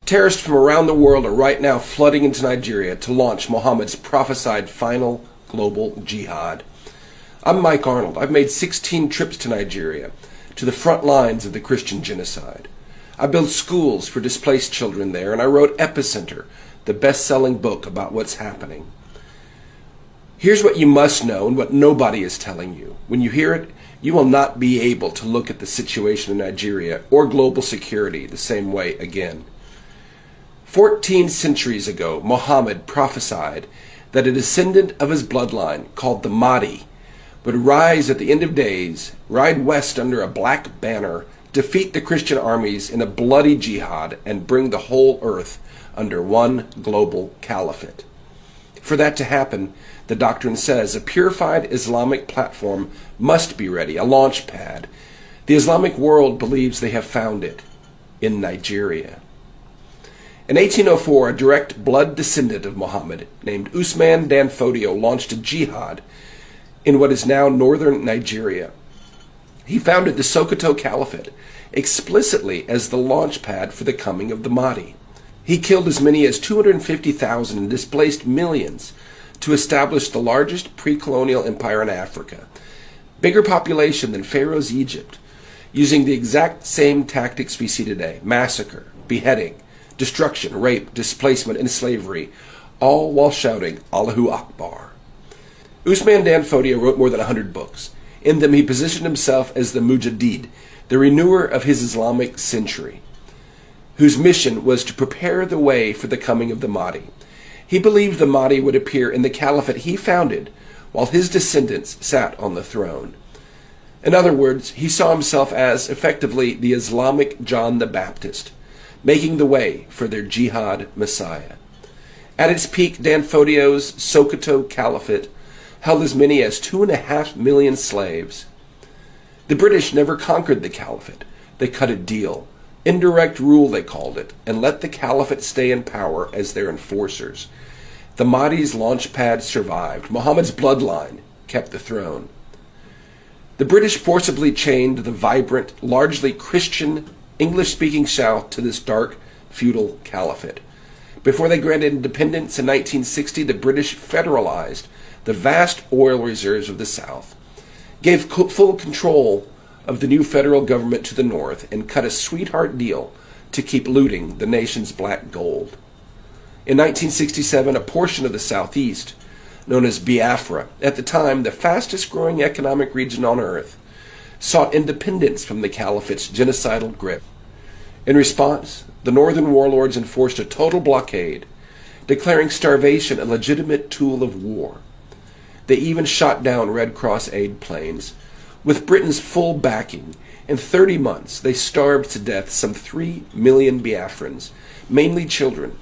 Terrorists from around the world are right now flooding into Nigeria to launch Muhammad's prophesied final global jihad. I'm Mike Arnold. I've made 16 trips to Nigeria, to the front lines of the Christian genocide. I built schools for displaced children there, and I wrote Epicentre, the best-selling book about what's happening. Here's what you must know and what nobody is telling you. When you hear it, you will not be able to look at the situation in Nigeria or global security the same way again. 14 centuries ago, Muhammad prophesied that a descendant of his bloodline, called the Mahdi, would rise at the end of days, ride west under a black banner, defeat the Christian armies in a bloody jihad, and bring the whole earth under one global caliphate. For that to happen, the doctrine says, a purified Islamic platform must be ready, a launch pad. The Islamic world believes they have found it in Nigeria. In 1804, a direct blood descendant of Muhammad, named Usman Dan Fodio, launched a jihad in what is now northern Nigeria. He founded the Sokoto Caliphate explicitly as the launch pad for the coming of the Mahdi. He killed as many as 250,000 and displaced millions to establish the largest pre-colonial empire in Africa, bigger population than Pharaoh's Egypt, using the exact same tactics we see today: massacre, beheading, destruction, rape, displacement, and slavery, all while shouting Allahu Akbar. Usman Dan Fodio wrote more than 100 books. In them he positioned himself as the Mujaddid, the renewer of his Islamic century, whose mission was to prepare the way for the coming of the Mahdi. He believed the Mahdi would appear in the caliphate he founded while his descendants sat on the throne. In other words, he saw himself as, effectively, the Islamic John the Baptist, making the way for their jihad messiah. At its peak, Dan Fodio's Sokoto Caliphate held as many as 2.5 million slaves. The British never conquered the caliphate. They cut a deal. Indirect rule, they called it, and let the caliphate stay in power as their enforcers. The Mahdi's launchpad survived. Muhammad's bloodline kept the throne. The British forcibly chained the vibrant, largely Christian, English-speaking South to this dark, feudal caliphate. Before they granted independence in 1960, the British federalized the vast oil reserves of the South, gave full control of the new federal government to the north, and cut a sweetheart deal to keep looting the nation's black gold. In 1967, a portion of the southeast, known as Biafra, at the time the fastest growing economic region on earth, sought independence from the caliphate's genocidal grip. In response, the northern warlords enforced a total blockade, declaring starvation a legitimate tool of war. They even shot down Red Cross aid planes. With Britain's full backing, in 30 months they starved to death some 3 million Biafrans, mainly children.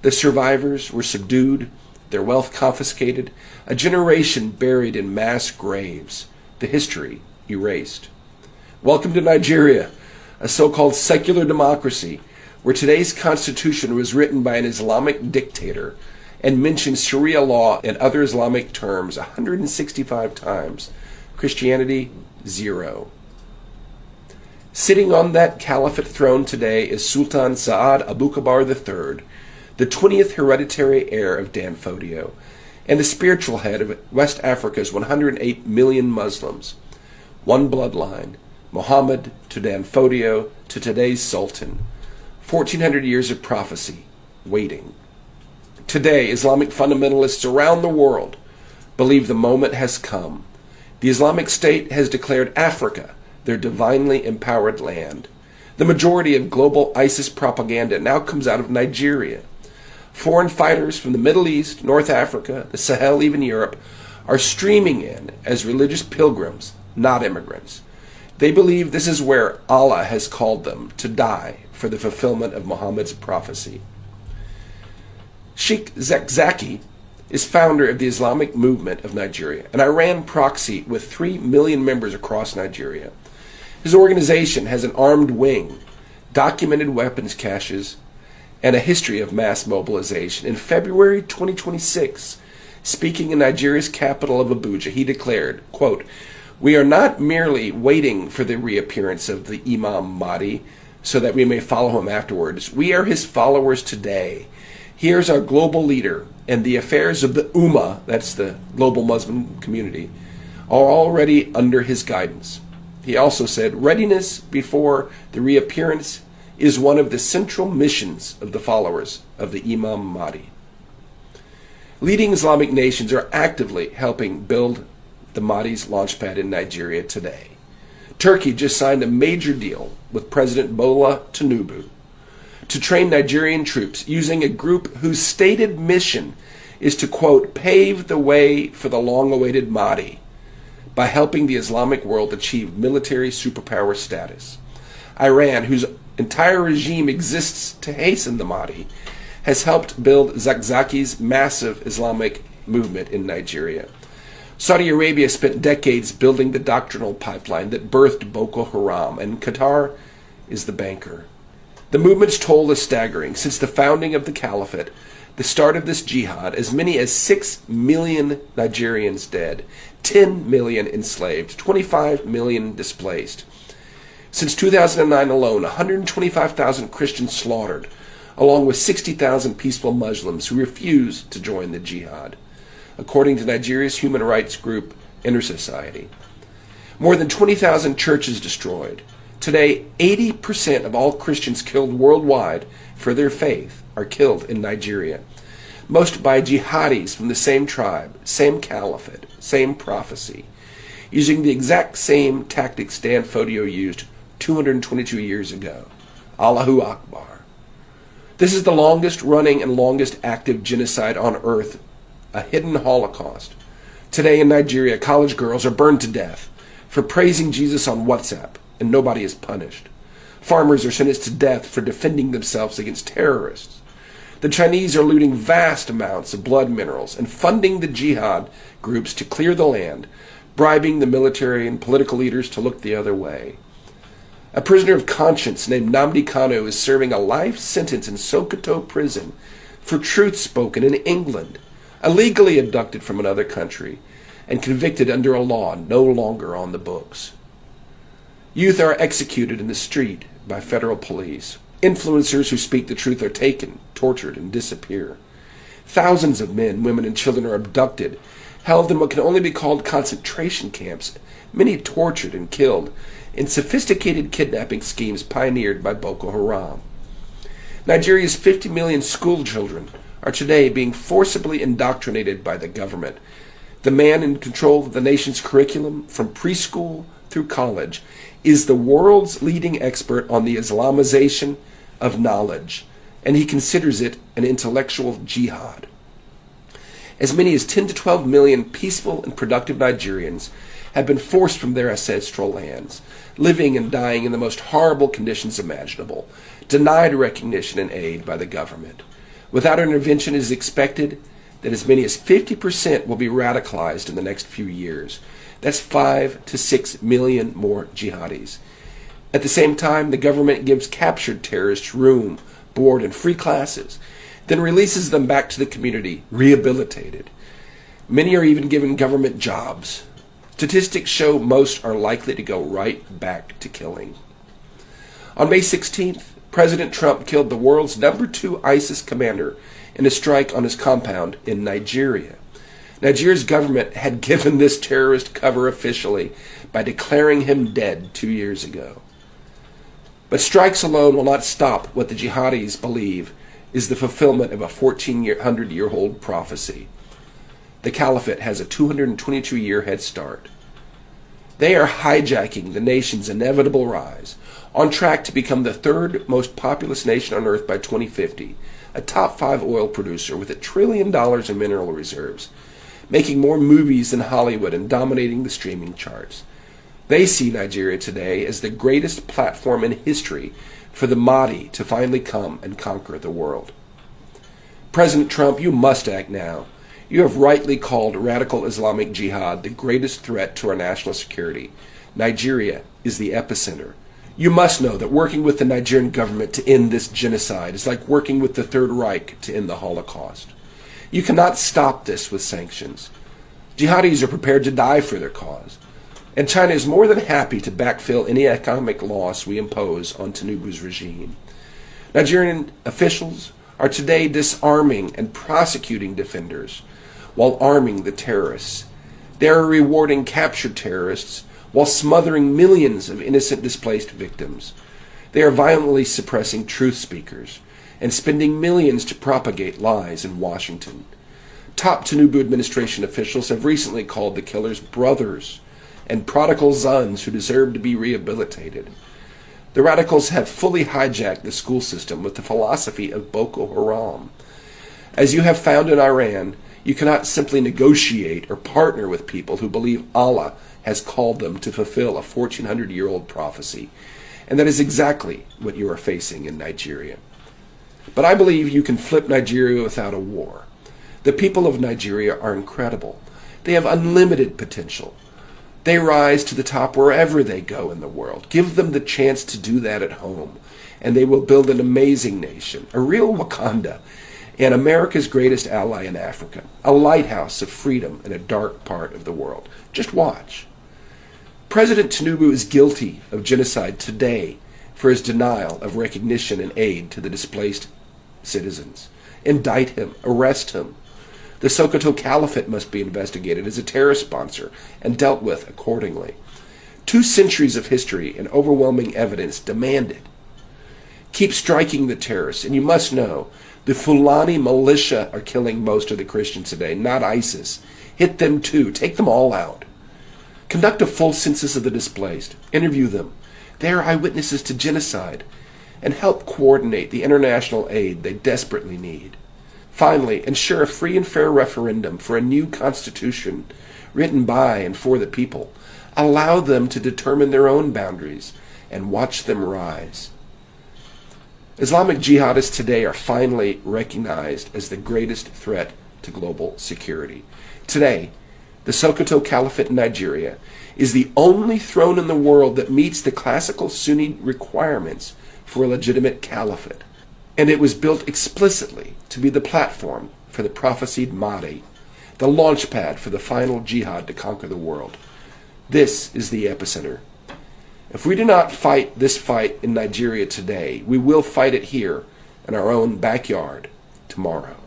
The survivors were subdued, their wealth confiscated, a generation buried in mass graves, the history erased. Welcome to Nigeria, a so-called secular democracy, where today's constitution was written by an Islamic dictator and mentions Sharia law and other Islamic terms 165 times. Christianity, 0. Sitting on that caliphate throne today is Sultan Sa'ad Abubakar III, the 20th hereditary heir of Dan Fodio, and the spiritual head of West Africa's 108 million Muslims. One bloodline, Muhammad to Dan Fodio to today's Sultan. 1400 years of prophecy, waiting. Today, Islamic fundamentalists around the world believe the moment has come. The Islamic State has declared Africa their divinely empowered land. The majority of global ISIS propaganda now comes out of Nigeria. Foreign fighters from the Middle East, North Africa, the Sahel, even Europe, are streaming in as religious pilgrims, not immigrants. They believe this is where Allah has called them to die for the fulfillment of Muhammad's prophecy. Sheikh Zakzaki is founder of the Islamic Movement of Nigeria, an Iran proxy with 3 million members across Nigeria. His organization has an armed wing, documented weapons caches, and a history of mass mobilization. In February 2026, speaking in Nigeria's capital of Abuja, he declared, quote, "We are not merely waiting for the reappearance of the Imam Mahdi, so that we may follow him afterwards. We are his followers today. Here's our global leader, and the affairs of the Ummah, that's the global Muslim community, are already under his guidance. He also said, readiness before the reappearance is one of the central missions of the followers of the Imam Mahdi. Leading Islamic nations are actively helping build the Mahdi's launchpad in Nigeria today. Turkey just signed a major deal with President Bola Tinubu to train Nigerian troops using a group whose stated mission is to, quote, pave the way for the long-awaited Mahdi by helping the Islamic world achieve military superpower status. Iran, whose entire regime exists to hasten the Mahdi, has helped build Zakzaki's massive Islamic movement in Nigeria. Saudi Arabia spent decades building the doctrinal pipeline that birthed Boko Haram, and Qatar is the banker. The movement's toll is staggering. Since the founding of the caliphate, the start of this jihad, as many as 6 million Nigerians dead, 10 million enslaved, 25 million displaced. Since 2009 alone, 125,000 Christians slaughtered, along with 60,000 peaceful Muslims who refused to join the jihad, according to Nigeria's human rights group Intersociety. More than 20,000 churches destroyed. Today, 80% of all Christians killed worldwide for their faith are killed in Nigeria, most by jihadis from the same tribe, same caliphate, same prophecy, using the exact same tactics Dan Fodio used 222 years ago. Allahu Akbar. This is the longest running and longest active genocide on earth, a hidden Holocaust. Today in Nigeria, college girls are burned to death for praising Jesus on WhatsApp, and nobody is punished. Farmers are sentenced to death for defending themselves against terrorists. The Chinese are looting vast amounts of blood minerals and funding the jihad groups to clear the land, bribing the military and political leaders to look the other way. A prisoner of conscience named Nnamdi Kanu is serving a life sentence in Sokoto prison for truth spoken in England, illegally abducted from another country, and convicted under a law no longer on the books. Youth are executed in the street by federal police. Influencers who speak the truth are taken, tortured, and disappear. Thousands of men, women, and children are abducted, held in what can only be called concentration camps, many tortured and killed in sophisticated kidnapping schemes pioneered by Boko Haram. Nigeria's 50 million school children are today being forcibly indoctrinated by the government. The man in control of the nation's curriculum, from preschool through college, is the world's leading expert on the Islamization of knowledge, and he considers it an intellectual jihad. As many as 10 to 12 million peaceful and productive Nigerians have been forced from their ancestral lands, living and dying in the most horrible conditions imaginable, denied recognition and aid by the government. Without intervention, it is expected that as many as 50% will be radicalized in the next few years. That's 5 to 6 million more jihadis. At the same time, the government gives captured terrorists room, board, and free classes, then releases them back to the community, rehabilitated. Many are even given government jobs. Statistics show most are likely to go right back to killing. On May 16th, President Trump killed the world's #2 ISIS commander in a strike on his compound in Nigeria. Nigeria's government had given this terrorist cover officially by declaring him dead 2 years ago. But strikes alone will not stop what the jihadis believe is the fulfillment of a 1,400-year-old prophecy. The caliphate has a 222-year head start. They are hijacking the nation's inevitable rise, on track to become the third most populous nation on earth by 2050, a top 5 oil producer with $1 trillion in mineral reserves, making more movies than Hollywood and dominating the streaming charts. They see Nigeria today as the greatest platform in history for the Mahdi to finally come and conquer the world. President Trump, you must act now. You have rightly called radical Islamic Jihad the greatest threat to our national security. Nigeria is the epicenter. You must know that working with the Nigerian government to end this genocide is like working with the Third Reich to end the Holocaust. You cannot stop this with sanctions. Jihadis are prepared to die for their cause. And China is more than happy to backfill any economic loss we impose on Tinubu's regime. Nigerian officials are today disarming and prosecuting defenders while arming the terrorists. They are rewarding captured terrorists while smothering millions of innocent displaced victims. They are violently suppressing truth speakers and spending millions to propagate lies in Washington. Top Tinubu administration officials have recently called the killers brothers and prodigal sons who deserve to be rehabilitated. The radicals have fully hijacked the school system with the philosophy of Boko Haram. As you have found in Iran, you cannot simply negotiate or partner with people who believe Allah has called them to fulfill a 1400-year-old prophecy. And that is exactly what you are facing in Nigeria. But I believe you can flip Nigeria without a war. The people of Nigeria are incredible. They have unlimited potential. They rise to the top wherever they go in the world. Give them the chance to do that at home, and they will build an amazing nation, a real Wakanda, and America's greatest ally in Africa, a lighthouse of freedom in a dark part of the world. Just watch. President Tinubu is guilty of genocide today for his denial of recognition and aid to the displaced citizens. Indict him, arrest him. The Sokoto Caliphate must be investigated as a terrorist sponsor and dealt with accordingly. 2 centuries of history and overwhelming evidence demand it. Keep striking the terrorists, and you must know the Fulani militia are killing most of the Christians today, not ISIS. Hit them too. Take them all out. Conduct a full census of the displaced. Interview them. They are eyewitnesses to genocide, and help coordinate the international aid they desperately need. Finally, ensure a free and fair referendum for a new constitution written by and for the people. Allow them to determine their own boundaries and watch them rise. Islamic jihadists today are finally recognized as the greatest threat to global security. Today, the Sokoto Caliphate in Nigeria is the only throne in the world that meets the classical Sunni requirements for a legitimate caliphate. And it was built explicitly to be the platform for the prophesied Mahdi, the launch pad for the final jihad to conquer the world. This is the epicenter. If we do not fight this fight in Nigeria today, we will fight it here in our own backyard tomorrow.